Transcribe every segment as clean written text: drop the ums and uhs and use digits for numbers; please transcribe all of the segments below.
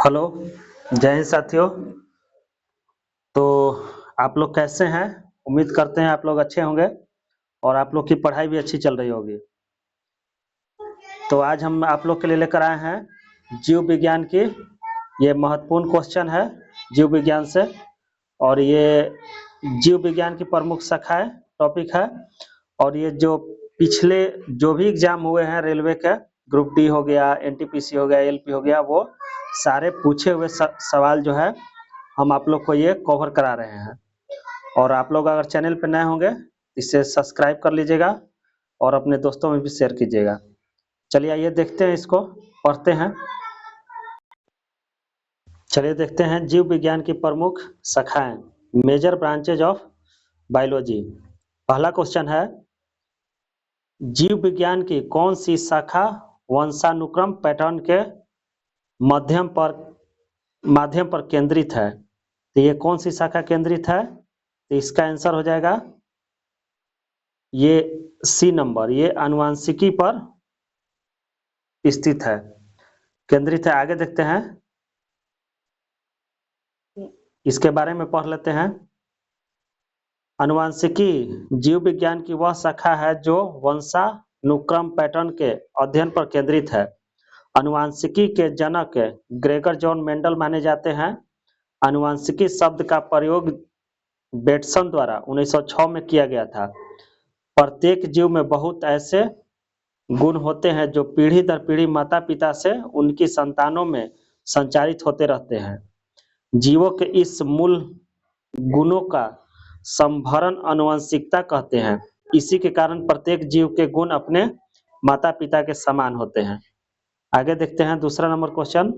Hello, जय हिंद साथियों। तो आप लोग कैसे हैं? उम्मीद करते हैं आप लोग अच्छे होंगे और आप लोग की पढ़ाई भी अच्छी चल रही होगी। तो आज हम आप लोग के लिए लेकर आए हैं जीव विज्ञान की ये महत्वपूर्ण क्वेश्चन है जीव विज्ञान से। और ये जीव विज्ञान की प्रमुख शाखाएं टॉपिक है। और ये जो पिछले जो भी एग्जाम हुए हैं रेलवे के, ग्रुप डी हो गया, एनटीपीसी हो गया, एलपी हो गया, वो सारे पूछे हुए सवाल जो है हम आप लोग को ये कवर करा रहे हैं। और आप लोग अगर चैनल पर नए होंगे इसे सब्सक्राइब कर लीजिएगा और अपने दोस्तों में भी शेयर कीजिएगा। चलिए आइए देखते हैं, इसको पढ़ते हैं। चलिए देखते हैं जीव विज्ञान की प्रमुख शाखाएं, मेजर ब्रांचेज ऑफ बायोलॉजी। पहला क्वेश्चन है, जीव विज्ञान की कौन सी शाखा वंशानुक्रम पैटर्न के माध्यम पर केंद्रित है? तो ये कौन सी शाखा केंद्रित है? तो इसका आंसर हो जाएगा ये सी नंबर, ये आनुवंशिकी पर स्थित है, केंद्रित है। आगे देखते हैं, इसके बारे में पढ़ लेते हैं। आनुवंशिकी जीव विज्ञान की वह शाखा है जो वंशानुक्रम पैटर्न के अध्ययन पर केंद्रित है। आनुवंशिकी के जनक ग्रेगर जॉन मेंडल माने जाते हैं। आनुवंशिकी शब्द का प्रयोग बेटसन द्वारा 1906 में किया गया था। प्रत्येक जीव में बहुत ऐसे गुण होते हैं जो पीढ़ी दर पीढ़ी माता पिता से उनकी संतानों में संचारित होते रहते हैं। जीवों के इस मूल गुणों का संभरण आनुवंशिकता कहते हैं। इसी के कारण प्रत्येक जीव के गुण अपने माता पिता के समान होते हैं। आगे देखते हैं दूसरा नंबर क्वेश्चन,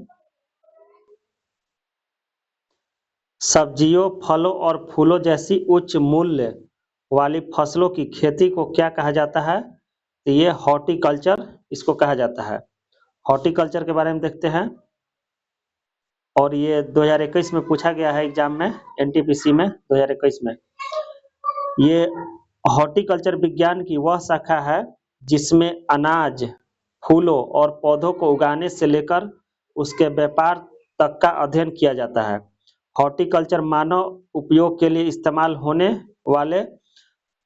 सब्जियों, फलों और फूलों जैसी उच्च मूल्य वाली फसलों की खेती को क्या कहा जाता है? तो ये हॉर्टिकल्चर इसको कहा जाता है। हॉर्टिकल्चर के बारे में देखते हैं। और ये 2021 में पूछा गया है एग्जाम में, एनटीपीसी में 2021 में। ये हॉर्टिकल्चर विज्ञान की वह शाखा है जिसमें अनाज, फूलों और पौधों को उगाने से लेकर उसके व्यापार तक का अध्ययन किया जाता है। हॉर्टिकल्चर मानव उपयोग के लिए इस्तेमाल होने वाले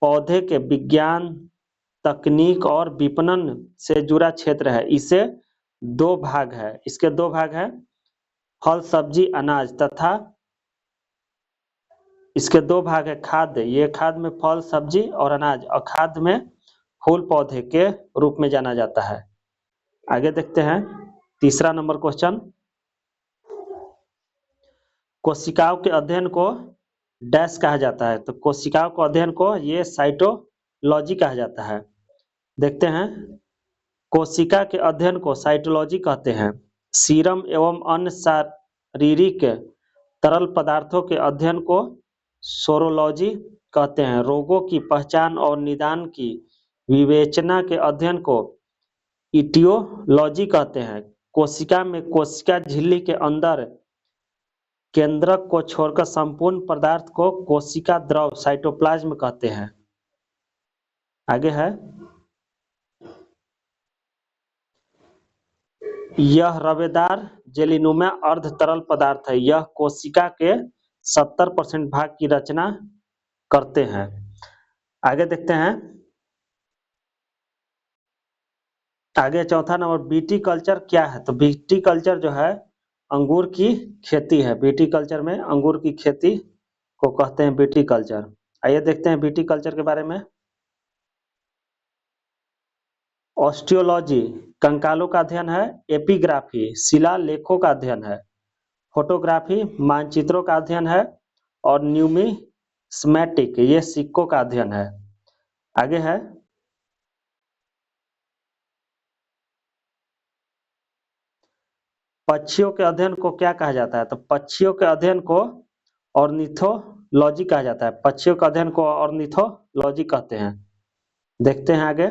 पौधे के विज्ञान, तकनीक और विपणन से जुड़ा क्षेत्र है। इसके दो भाग है, फल, सब्जी, अनाज तथा इसके दो भाग है, खाद्य। ये खाद्य में फल, सब्जी और अनाज, और खाद्य में फूल पौधे के रूप में जाना जाता है। आगे देखते हैं तीसरा नंबर क्वेश्चन, कोशिकाओं के अध्ययन को डैश कहा जाता है? तो कोशिकाओं के अध्ययन को ये साइटोलॉजी कहा जाता है। देखते हैं, कोशिका के अध्ययन को साइटोलॉजी कहते हैं। सीरम एवं अन्य शारीरिक तरल पदार्थों के अध्ययन को सोरोलॉजी कहते हैं। रोगों की पहचान और निदान की विवेचना के अध्ययन को इटियोलॉजी कहते हैं। कोशिका में कोशिका झिल्ली के अंदर केंद्रक को छोड़कर संपूर्ण पदार्थ को कोशिका द्रव साइटोप्लाज्म कहते हैं। आगे है, यह रवेदार जेलीनुमा अर्ध तरल पदार्थ है। यह कोशिका के 70% भाग की रचना करते हैं। आगे देखते हैं, आगे चौथा नंबर, बीटी कल्चर क्या है? तो बीटी कल्चर जो है अंगूर की खेती है। बीटी कल्चर में अंगूर की खेती को कहते हैं बीटी कल्चर। आइए देखते हैं बीटी कल्चर के बारे में। ऑस्टियोलॉजी कंकालों का अध्ययन है। एपिग्राफी शिलालेखों का अध्ययन है। फोटोग्राफी मानचित्रों का अध्ययन है। और न्यूमिस्मैटिक ये सिक्कों का अध्ययन है। आगे है, पक्षियों के अध्ययन को क्या कहा जाता है? तो पक्षियों के अध्ययन को ऑर्निथोलॉजी कहा जाता है। पक्षियों के अध्ययन को ऑर्निथोलॉजी कहते हैं। देखते हैं आगे,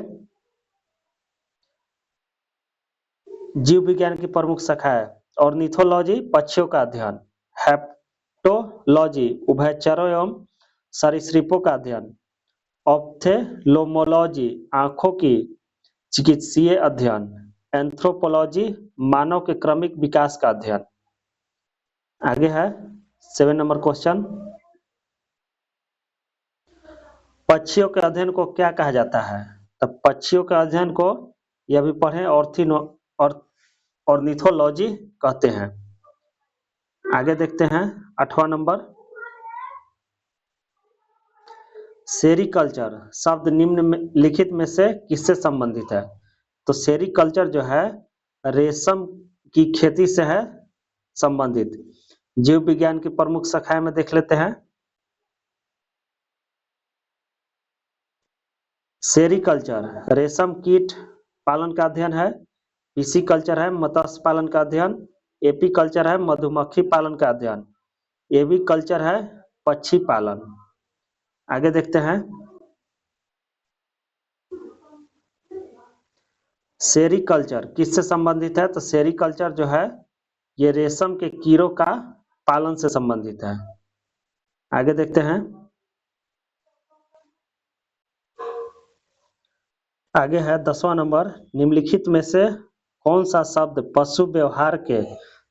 जीव विज्ञान की प्रमुख शाखा है। ऑर्निथोलॉजी पक्षियों का अध्ययन, हेप्टोलॉजी उभयचरों एवं सरीसृपों का अध्ययन, ऑप्थेल्मोलॉजी आंखों की चिकित्सीय अध्ययन, एंथ्रोपोलॉजी मानव के क्रमिक विकास का अध्ययन। आगे है 7 नंबर क्वेश्चन, पक्षियों के अध्ययन को क्या कहा जाता है? तो पक्षियों के अध्ययन को यह भी पढ़े ऑर्निथोलॉजी कहते हैं। आगे देखते हैं 8वां नंबर, सेरीकल्चर शब्द निम्नलिखित में से किससे संबंधित है? तो सेरीकल्चर जो है रेशम की खेती से है संबंधित। जीव विज्ञान की प्रमुख शाखाएं में देख लेते हैं। सेरीकल्चर रेशम कीट पालन का अध्ययन है, पिसीकल्चर है मत्स्य पालन का अध्ययन, एपीकल्चर है मधुमक्खी पालन का अध्ययन, एवीकल्चर है पक्षी पालन। आगे देखते हैं, सेरीकल्चर किससे संबंधित है? तो सेरीकल्चर जो है ये रेशम के कीड़ों का पालन से संबंधित है। आगे देखते हैं, आगे है 10वां नंबर, निम्नलिखित में से कौन सा शब्द पशु व्यवहार के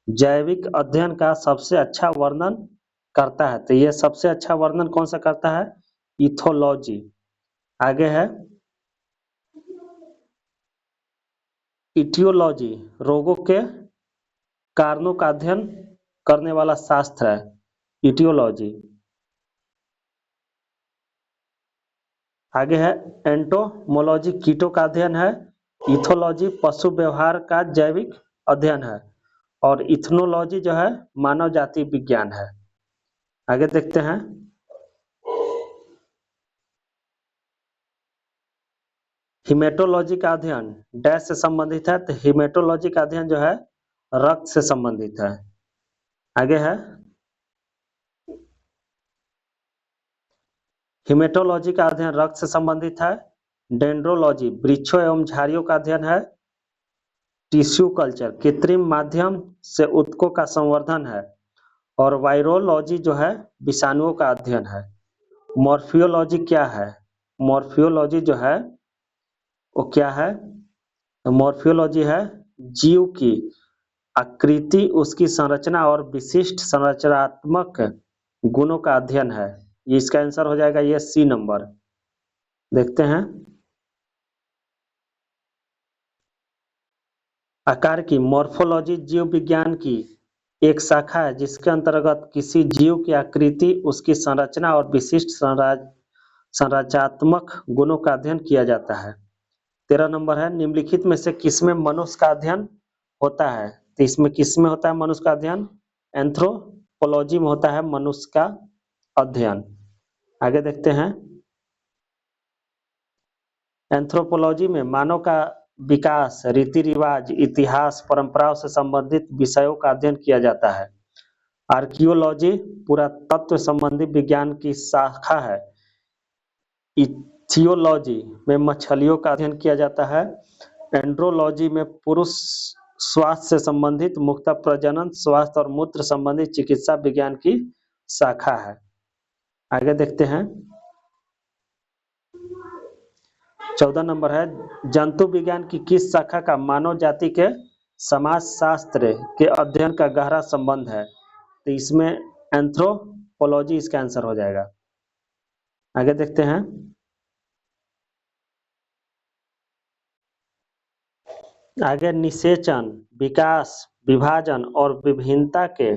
जैविक अध्ययन का सबसे अच्छा वर्णन करता है? तो ये सबसे अच्छा वर्णन कौन सा करता है? इथोलॉजी। आगे है इटियोलॉजी, रोगों के कारणों का अध्ययन करने वाला शास्त्र है इटियोलॉजी। आगे है एंटोमोलॉजी, कीटों का अध्ययन है, इथोलॉजी पशु व्यवहार का जैविक अध्ययन है, और इथनोलॉजी जो है मानव जाति विज्ञान है। आगे देखते हैं, हिमेटोलॉजी का अध्ययन डैश से संबंधित है? तो हिमेटोलॉजी का अध्ययन जो है रक्त से संबंधित है। आगे है हिमेटोलॉजी का अध्ययन रक्त से संबंधित है, डेंड्रोलॉजी वृक्षों एवं झाड़ियों का अध्ययन है, टिश्यू कल्चर कृत्रिम माध्यम से ऊतकों का संवर्धन है, और वायरोलॉजी जो है विषाणुओं का अध्ययन है। मॉर्फियोलॉजी क्या है? मॉर्फियोलॉजी जो है वो क्या है? मॉर्फियोलॉजी है जीव की आकृति, उसकी संरचना और विशिष्ट संरचनात्मक गुणों का अध्ययन है। ये इसका आंसर हो जाएगा ये सी नंबर। देखते हैं, आकार की मॉर्फोलॉजी जीव विज्ञान की एक शाखा है जिसके अंतर्गत किसी जीव की आकृति, उसकी संरचना और विशिष्ट संरचनात्मक गुणों का अध्ययन किया जाता है। 13 नंबर है, निम्नलिखित में से किसमें मनुष्य का अध्ययन होता है? तो इसमें किसमें होता है मनुष्य का अध्ययन? एंथ्रोपोलॉजी में होता है मनुष्य का अध्ययन। आगे देखते हैं, एंथ्रोपोलॉजी में मानव का विकास, रीति रिवाज, इतिहास, परंपराओं से संबंधित विषयों का अध्ययन किया जाता है। आर्कियोलॉजी पुरातत्व संबंधी विज्ञान की शाखा है। इथियोलॉजी में मछलियों का अध्ययन किया जाता है। एंड्रोलॉजी में पुरुष स्वास्थ्य से संबंधित, मुक्त प्रजनन, स्वास्थ्य और मूत्र संबंधी चिकित्सा विज्ञान की शाखा है। आगे देखते हैं, 14 नंबर है, जंतु विज्ञान की किस शाखा का मानव जाति के समाजशास्त्र के अध्ययन का गहरा संबंध है? तो इसमें एंथ्रोपोलॉजी इसका आंसर हो जाएगा। आगे देखते हैं, आगे निषेचन, विकास, विभाजन और विभिन्नता के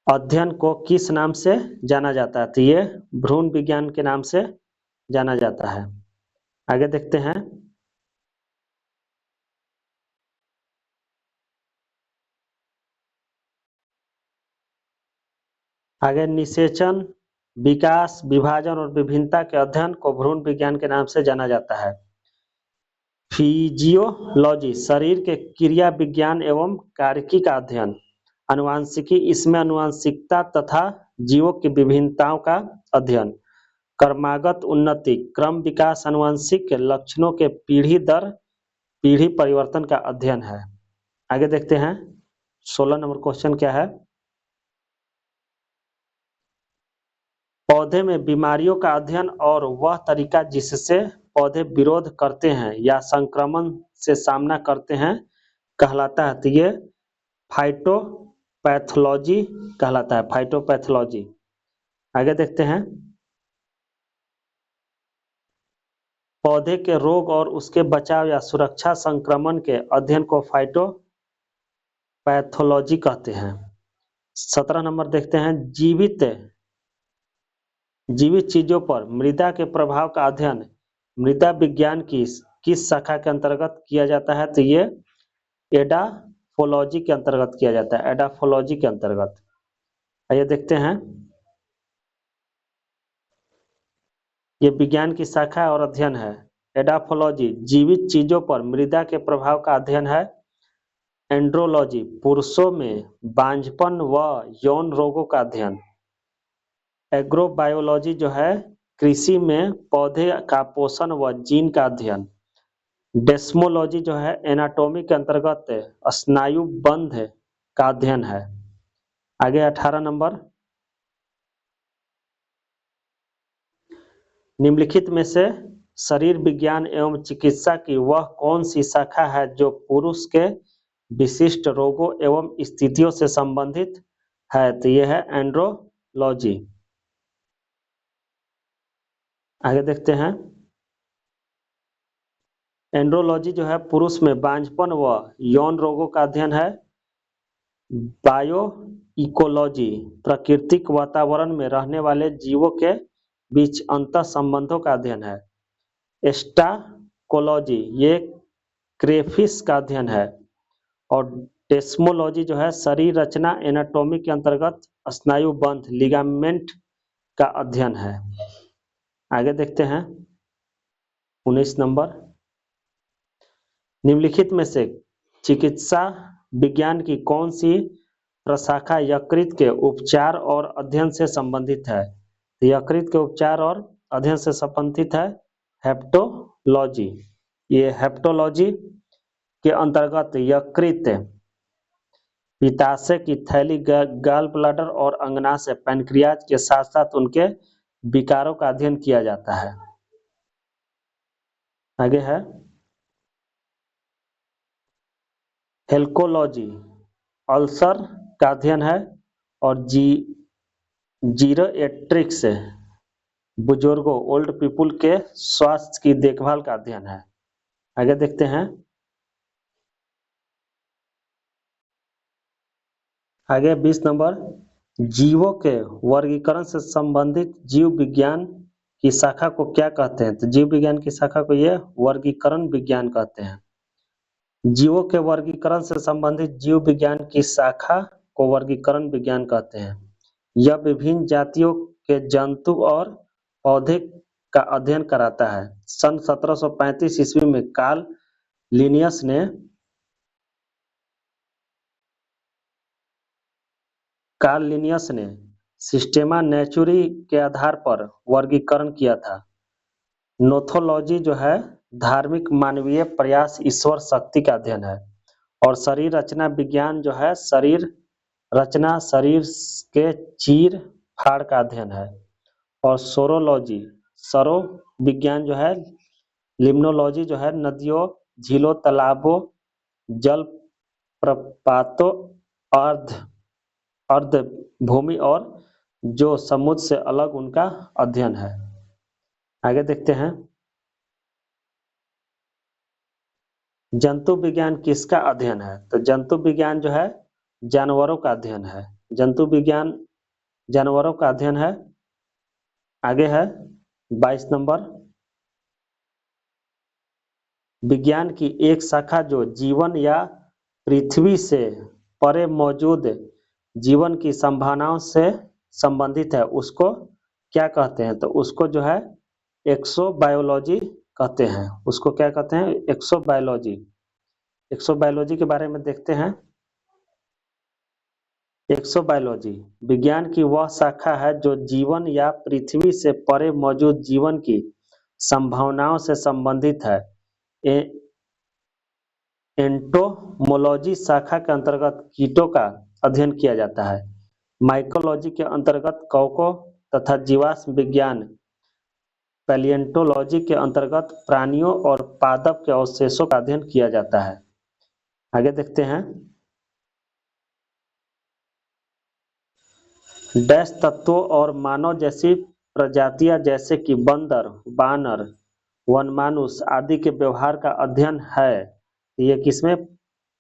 अध्ययन को किस नाम से जाना जाता है? तो ये भ्रूण विज्ञान के नाम से जाना जाता है। आगे देखते हैं, आगे निषेचन, विकास, विभाजन और विभिन्नता के अध्ययन को भ्रूण विज्ञान के नाम से जाना जाता है। फिजियोलॉजी शरीर के क्रिया विज्ञान एवं कार्यकी का अध्ययन। अनुवांशिकी इसमें अनुवांशिकता तथा जीवों की विभिन्नताओं का अध्ययन। क्रमागत उन्नति क्रम विकास अनुवांशिक लक्षणों के पीढ़ी दर पीढ़ी परिवर्तन का अध्ययन है। आगे देखते हैं, 16 नंबर क्वेश्चन क्या है? पौधे में बीमारियों का अध्ययन और वह तरीका जिससे पौधे विरोध करते हैं या संक्रमण से सामना करते हैं कहलाता है। तो ये फाइटोलॉजी पैथोलॉजी कहलाता है, फाइटोपैथोलॉजी। आगे देखते हैं, पौधे के रोग और उसके बचाव या सुरक्षा संक्रमण के अध्ययन को फाइटोपैथोलॉजी कहते हैं। 17 नंबर देखते हैं, जीवित चीजों पर मृदा के प्रभाव का अध्ययन मृदा विज्ञान की किस शाखा के अंतर्गत किया जाता है? तो ये एडाफोलॉजी के अंतर्गत किया जाता है, एडाफोलॉजी के अंतर्गत। आइए देखते हैं, ये विज्ञान की शाखा और अध्ययन है। एडाफोलॉजी जीवित चीजों पर मृदा के प्रभाव का अध्ययन है। एंड्रोलॉजी पुरुषों में बांझपन व यौन रोगों का अध्ययन। एग्रोबायोलॉजी जो है कृषि में पौधे का पोषण व जीन का अध्ययन। डेस्मोलॉजी जो है एनाटॉमी के अंतर्गत स्नायु बंध का अध्ययन है। आगे 18 नंबर, निम्नलिखित में से शरीर विज्ञान एवं चिकित्सा की वह कौन सी शाखा है जो पुरुष के विशिष्ट रोगों एवं स्थितियों से संबंधित है? तो यह है एंड्रोलॉजी। आगे देखते हैं, एंड्रोलॉजी जो है पुरुष में बांझपन व यौन रोगों का अध्ययन है। बायो इकोलॉजी प्राकृतिक वातावरण में रहने वाले जीवों के बीच अंतर संबंधों का अध्ययन है। एस्टाकोलॉजी ये क्रेफिश का अध्ययन है। और डेस्मोलॉजी जो है शरीर रचना एनाटॉमी के अंतर्गत स्नायु बंध लिगामेंट का अध्ययन है। आगे देखते हैं 19 नंबर, निम्नलिखित में से चिकित्सा विज्ञान की कौन सी प्रशाखा यकृत के उपचार और अध्ययन से संबंधित है? यकृत के उपचार और अध्ययन से संबंधित है हेप्टोलॉजी। ये हेप्टोलॉजी के अंतर्गत यकृत, पित्ताशय की थैली, गॉल ब्लैडर और अंगनाशय पैनक्रियाज के साथ साथ उनके विकारों का अध्ययन किया जाता है। आगे है हेल्कोलॉजी अल्सर का अध्ययन है। और जीरिएट्रिक्स बुजुर्गों ओल्ड पीपुल के स्वास्थ्य की देखभाल का अध्ययन है। आगे देखते हैं, आगे 20 नंबर, जीवों के वर्गीकरण से संबंधित जीव विज्ञान की शाखा को क्या कहते हैं? तो जीव विज्ञान की शाखा को ये वर्गीकरण विज्ञान कहते हैं। जीवों के वर्गीकरण से संबंधित जीव विज्ञान की शाखा को वर्गीकरण विज्ञान कहते हैं। यह विभिन्न जातियों के जंतु और पौधे का अध्ययन कराता है। सन 1735 ईस्वी में कार्ल लिनियस ने सिस्टेमा नेचुरी के आधार पर वर्गीकरण किया था। नोथोलॉजी जो है धार्मिक मानवीय प्रयास ईश्वर शक्ति का अध्ययन है। और शरीर रचना विज्ञान जो है शरीर रचना शरीर के चीर फाड़ का अध्ययन है। और सोरोलॉजी सरो विज्ञान जो है, लिम्नोलॉजी जो है नदियों, झीलों, तालाबों, जल प्रपातों, अर्ध भूमि और जो समुद्र से अलग उनका अध्ययन है। आगे देखते हैं, जंतु विज्ञान किसका अध्ययन है? तो जंतु विज्ञान जो है जानवरों का अध्ययन है। जंतु विज्ञान जानवरों का अध्ययन है। आगे है 22 नंबर, विज्ञान की एक शाखा जो जीवन या पृथ्वी से परे मौजूद जीवन की संभावनाओं से संबंधित है उसको क्या कहते हैं? तो उसको जो है एक्सोबायोलॉजी कहते हैं। उसको क्या कहते हैं? एक्सोबायोलॉजी। एक्सोबायोलॉजी के बारे में देखते हैं। एक्सोबायोलॉजी विज्ञान की वह शाखा है जो जीवन या पृथ्वी से परे मौजूद जीवन की संभावनाओं से संबंधित है। एंटोमोलॉजी शाखा के अंतर्गत कीटों का अध्ययन किया जाता है। माइकोलॉजी के अंतर्गत कवकों तथा जीवाश्म विज्ञान, पैलियोंटोलॉजी के अंतर्गत प्राणियों और पादप के अवशेषों का अध्ययन किया जाता है। आगे देखते हैं, डैश तत्वों और मानव जैसी प्रजातियां जैसे कि बंदर, बानर, वनमानुष आदि के व्यवहार का अध्ययन है। ये किसमें?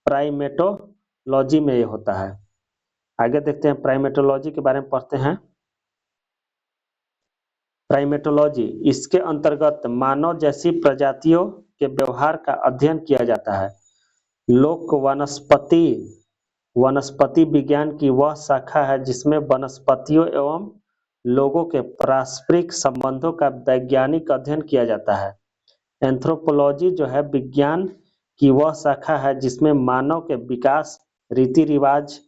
प्राइमेटोलॉजी में ये होता है। आगे देखते हैं, प्राइमेटोलॉजी के बारे में पढ़ते हैं। प्राइमेटोलॉजी, इसके अंतर्गत मानव जैसी प्रजातियों के व्यवहार का अध्ययन किया जाता है। लोक वनस्पति विज्ञान की वह शाखा है जिसमें वनस्पतियों एवं लोगों के पारस्परिक संबंधों का वैज्ञानिक अध्ययन किया जाता है। एंथ्रोपोलॉजी जो है विज्ञान की वह शाखा है जिसमें मानव के विकास, रीति रिवाज,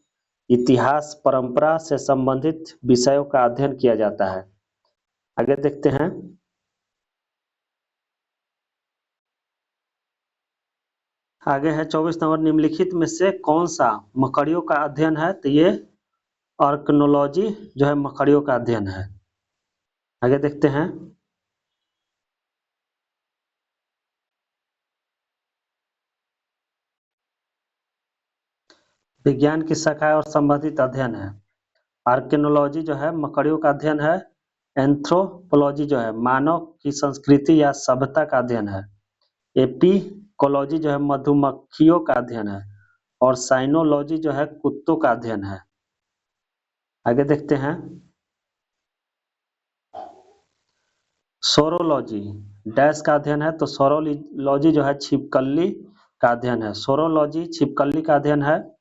इतिहास, परंपरा से संबंधित विषयों का अध्ययन किया जाता है। आगे देखते हैं। आगे है 24 नंबर, निम्नलिखित में से कौन सा मकड़ियों का अध्ययन है? तो ये आर्कनोलॉजी जो है मकड़ियों का अध्ययन है। आगे देखते हैं। विज्ञान की शाखा और संबंधित अध्ययन है। आर्कियोलॉजी जो है मकड़ियों का अध्ययन है। एंथ्रोपोलॉजी जो है मानव की संस्कृति या सभ्यता का अध्ययन है। एपिकोलॉजी जो है मधुमक्खियों का अध्ययन है। और साइनोलॉजी जो है कुत्तों का अध्ययन है। आगे देखते हैं। सोरोलॉजी डैश का अध्ययन है, तो सोरोलॉजी जो है छिपकली का अध्ययन है। सोरोलॉजी छिपकली का अध्ययन है।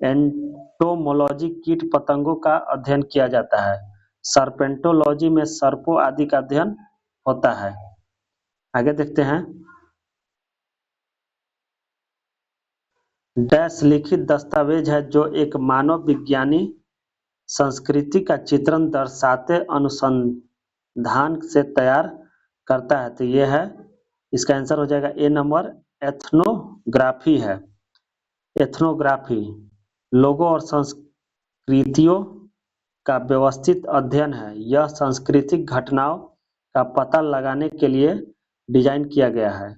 एंटोमोलॉजी कीट पतंगों का अध्ययन किया जाता है। सर्पेंटोलॉजी में सर्पों आदि का अध्ययन होता है। आगे देखते हैं। डैश लिखित दस्तावेज है जो एक मानव विज्ञानी संस्कृति का चित्रण दर्शाते अनुसंधान से तैयार करता है। तो ये है, इसका आंसर हो जाएगा ए नंबर, एथनोग्राफी है। एथनोग्राफी लोगों और संस्कृतियों का व्यवस्थित अध्ययन है। यह सांस्कृतिक घटनाओं का पता लगाने के लिए डिजाइन किया गया है,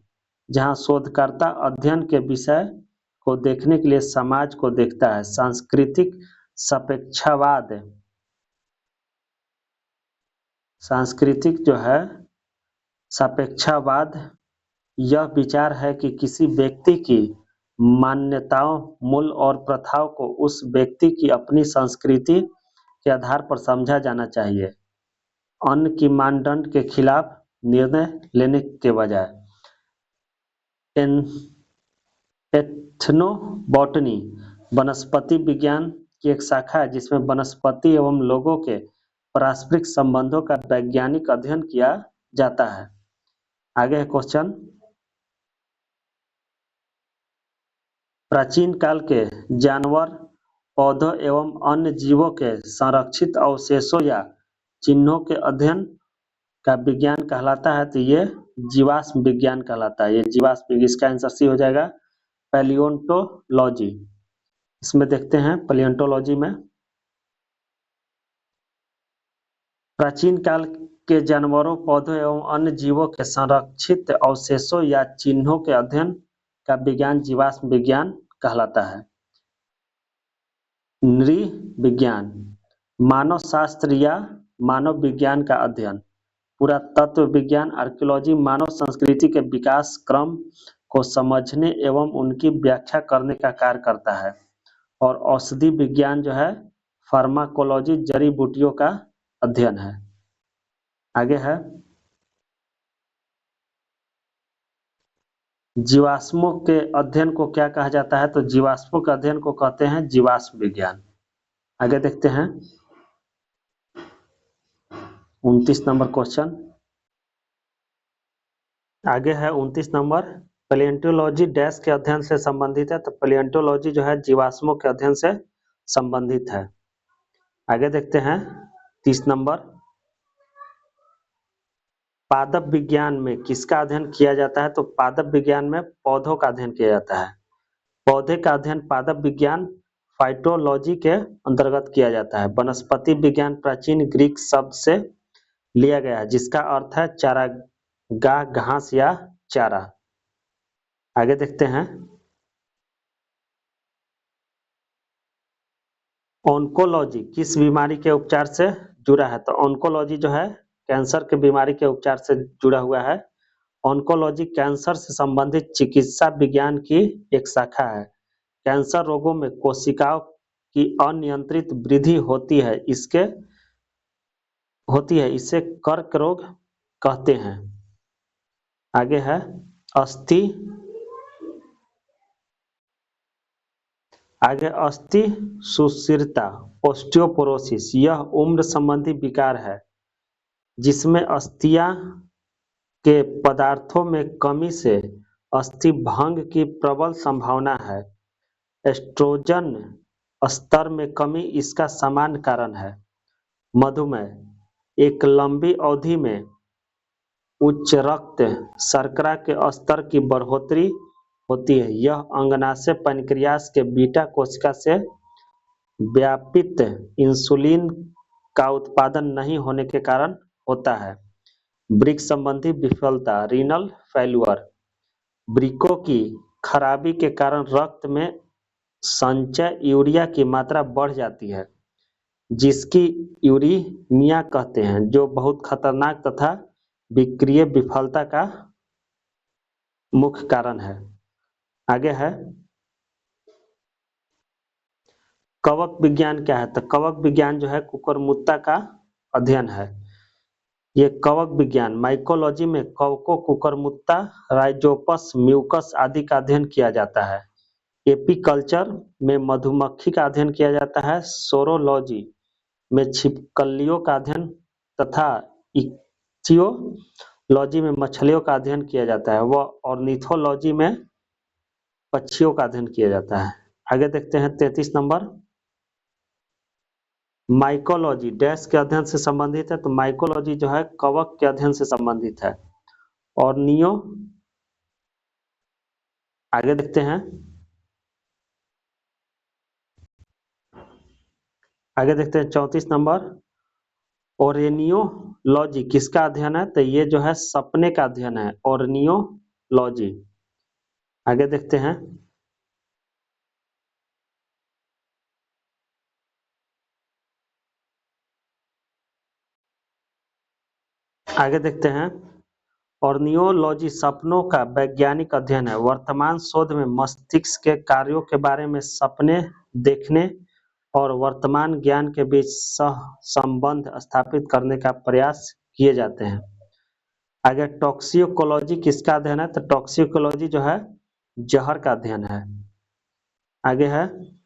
जहां शोधकर्ता अध्ययन के विषय को देखने के लिए समाज को देखता है। सांस्कृतिक सापेक्षवाद, सांस्कृतिक जो है सापेक्षवाद यह विचार है कि किसी व्यक्ति की मान्यताओं, मूल्य और प्रथाओं को उस व्यक्ति की अपनी संस्कृति के आधार पर समझा जाना चाहिए, अन्य की मानदंड के खिलाफ निर्णय लेने के बजाय। एथनोबॉटनी वनस्पति विज्ञान की एक शाखा है जिसमें वनस्पति एवं लोगों के पारस्परिक संबंधों का वैज्ञानिक अध्ययन किया जाता है। आगे है क्वेश्चन। प्राचीन काल के जानवर, पौधों एवं अन्य जीवों के संरक्षित अवशेषों या चिन्हों के अध्ययन का विज्ञान कहलाता है। तो ये जीवाश्म विज्ञान कहलाता है। ये जीवाश्म, इसका आंसर सी हो जाएगा, पैलियोंटोलॉजी। इसमें देखते हैं पैलियोंटोलॉजी में प्राचीन काल के जानवरों, पौधों एवं अन्य जीवों के संरक्षित अवशेषों या चिन्हों के अध्ययन का विज्ञान जीवाश्म विज्ञान कहलाता है। नृविज्ञान मानव शास्त्र या मानव विज्ञान का अध्ययन। पुरातत्व विज्ञान आर्कियोलॉजी मानव संस्कृति के विकास क्रम को समझने एवं उनकी व्याख्या करने का कार्य करता है। और औषधि विज्ञान जो है फार्माकोलॉजी जड़ी बूटियों का अध्ययन है। आगे है जीवाश्मों के अध्ययन को क्या कहा जाता है? तो जीवाश्मों के अध्ययन को कहते हैं जीवाश्म विज्ञान। आगे देखते हैं 29 नंबर क्वेश्चन। आगे है 29 नंबर, पैलियोंटोलॉजी डैश के अध्ययन से संबंधित है। तो पैलियोंटोलॉजी जो है जीवाश्मों के अध्ययन से संबंधित है। आगे देखते हैं 30 नंबर, पादप विज्ञान में किसका अध्ययन किया जाता है? तो पादप विज्ञान में पौधों का अध्ययन किया जाता है। पौधे का अध्ययन पादप विज्ञान फाइटोलॉजी के अंतर्गत किया जाता है। वनस्पति विज्ञान प्राचीन ग्रीक शब्द से लिया गया है जिसका अर्थ है चारागाह, घास या चारा। आगे देखते हैं ऑन्कोलॉजी किस बीमारी के उपचार से जुड़ा है? तो ऑन्कोलॉजी जो है कैंसर के बीमारी के उपचार से जुड़ा हुआ है। ऑन्कोलॉजी कैंसर से संबंधित चिकित्सा विज्ञान की एक शाखा है। कैंसर रोगों में कोशिकाओं की अनियंत्रित वृद्धि होती है, इसे कर्क रोग कहते हैं। आगे है अस्थि सुस्थिरता ओस्टियोपोरोसिस। यह उम्र संबंधी विकार है जिसमें अस्थियां के पदार्थों में कमी से अस्थि भंग की प्रबल संभावना है। एस्ट्रोजन स्तर में कमी इसका सामान्य कारण है। मधुमेह एक लंबी अवधि में उच्च रक्त शर्करा के स्तर की बढ़ोतरी होती है। यह अंगनाशय पैनक्रियास के बीटा कोशिका से व्यापित इंसुलिन का उत्पादन नहीं होने के कारण होता है। वृक्क संबंधी विफलता रीनल फेल्यूर। वृक्कों की खराबी के कारण रक्त में संचय यूरिया की मात्रा बढ़ जाती है, जिसकी यूरीमिया कहते हैं, जो बहुत खतरनाक तथा विक्रिय विफलता का मुख्य कारण है। आगे है कवक विज्ञान क्या है? तो कवक विज्ञान जो है कुकुरमुत्ता का अध्ययन है। ये कवक विज्ञान माइकोलॉजी में कवकों, कुकुरमुत्ता, राइजोपस, म्यूकस आदि का अध्ययन किया जाता है। एपीकल्चर में मधुमक्खी का अध्ययन किया जाता है। सोरोलॉजी में छिपकलियों का अध्ययन तथा इक्थियोलॉजी में मछलियों का अध्ययन किया जाता है। वह ऑर्निथोलॉजी में पक्षियों का अध्ययन किया जाता है। आगे देखते हैं 33 नंबर। माइकोलॉजी डैश के अध्ययन से संबंधित है। तो माइकोलॉजी जो है कवक के अध्ययन से संबंधित है। और नियो आगे देखते हैं 34 नंबर। ओरेनियोलॉजी किसका अध्ययन है? तो ये जो है सपने का अध्ययन है, ओरेनियोलॉजी। आगे देखते हैं ऑर्नियोलॉजी सपनों का वैज्ञानिक अध्ययन है। वर्तमान शोध में मस्तिष्क के कार्यों के बारे में सपने देखने और वर्तमान ज्ञान के बीच सहसंबंध स्थापित करने का प्रयास किए जाते हैं। आगे टॉक्सिकोलॉजी किसका अध्ययन है? तो टॉक्सिकोलॉजी जो है जहर का अध्ययन है। आगे है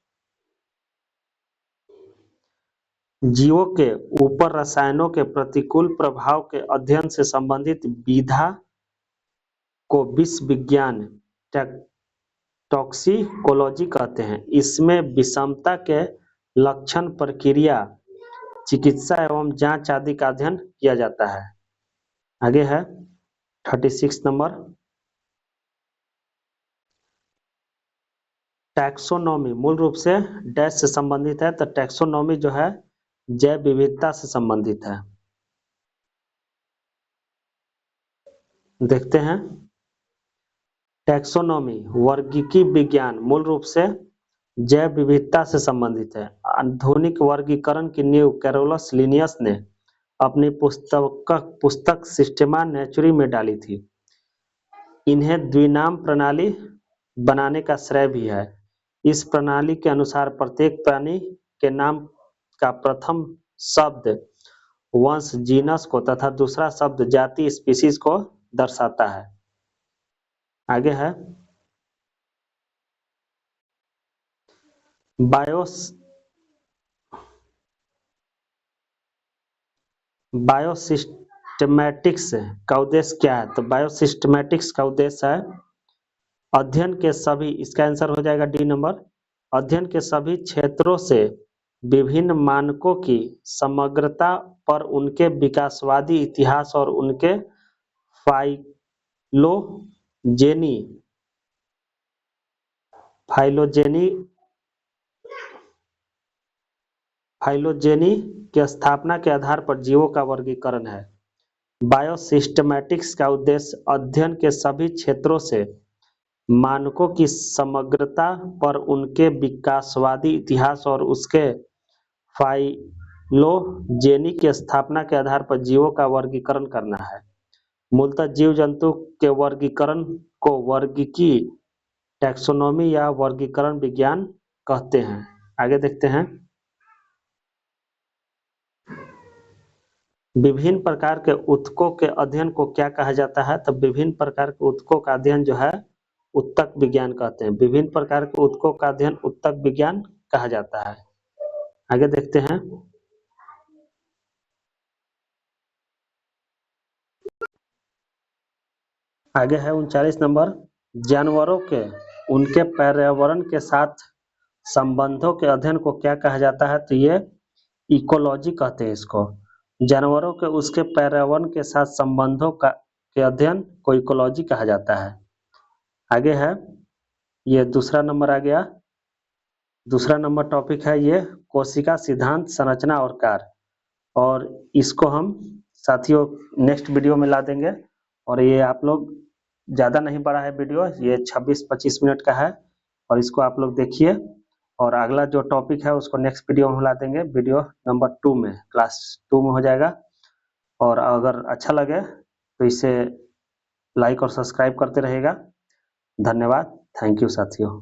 जीवों के ऊपर रसायनों के प्रतिकूल प्रभाव के अध्ययन से संबंधित विधा को विषय विज्ञान टॉक्सिकोलॉजी कहते हैं। इसमें विषमता के लक्षण, प्रक्रिया, चिकित्सा एवं जांच आदि का अध्ययन किया जाता है। आगे है 36 नंबर। टैक्सोनॉमी मूल रूप से डैश से संबंधित है। तो टैक्सोनॉमी जो है जैव विविधता से संबंधित है। देखते हैं टैक्सोनॉमी वर्गीकी विज्ञान मूल रूप से जैव विविधता से संबंधित है। आधुनिक वर्गीकरण की नींव कैरोलस लिनियस ने अपनी पुस्तक सिस्टेमा नेचुरी में डाली थी। इन्हें द्विनाम प्रणाली बनाने का श्रेय भी है। इस प्रणाली के अनुसार प्रत्येक प्राणी के नाम का प्रथम शब्द वंश जीनस को तथा दूसरा शब्द जाति स्पीशीज को दर्शाता है। आगे है बायोसिस्टेमैटिक्स का उद्देश्य क्या है? तो बायोसिस्टेमैटिक्स का उद्देश्य है अध्ययन के सभी, इसका आंसर हो जाएगा डी नंबर, अध्ययन के सभी क्षेत्रों से विभिन्न मानकों की समग्रता पर उनके विकासवादी इतिहास और उनके फाइलोजेनी की स्थापना के आधार पर जीवों का वर्गीकरण है। बायोसिस्टेमैटिक्स का उद्देश्य अध्ययन के सभी क्षेत्रों से मानकों की समग्रता पर उनके विकासवादी इतिहास और उसके फाइलोजेनी की स्थापना के आधार पर जीवों का वर्गीकरण करना है। मूलतः जीव जंतु के वर्गीकरण को वर्गीकी टैक्सोनॉमी या वर्गीकरण विज्ञान कहते हैं। आगे देखते हैं। विभिन्न प्रकार के ऊतकों के अध्ययन को क्या कहा जाता है? तो विभिन्न प्रकार के ऊतकों का अध्ययन जो है ऊतक विज्ञान कहते हैं। विभिन्न प्रकार के ऊतकों का अध्ययन ऊतक विज्ञान कहा जाता है। आगे देखते हैं। आगे है 39 नंबर, जानवरों के उनके पर्यावरण के साथ संबंधों के अध्ययन को क्या कहा जाता है? तो ये इकोलॉजी कहते हैं इसको। जानवरों के उसके पर्यावरण के साथ संबंधों के अध्ययन को इकोलॉजी कहा जाता है। आगे है, ये दूसरा नंबर आ गया। दूसरा नंबर टॉपिक है ये कोशिका सिद्धांत, संरचना और कार्य, और इसको हम साथियों नेक्स्ट वीडियो में ला देंगे। और ये आप लोग ज़्यादा नहीं बड़ा है वीडियो, ये 26-25 मिनट का है, और इसको आप लोग देखिए। और अगला जो टॉपिक है उसको नेक्स्ट वीडियो में ला देंगे, वीडियो नंबर 2 में, क्लास 2 में हो जाएगा। और अगर अच्छा लगे तो इसे लाइक और सब्सक्राइब करते रहिएगा। धन्यवाद, थैंक यू साथियों।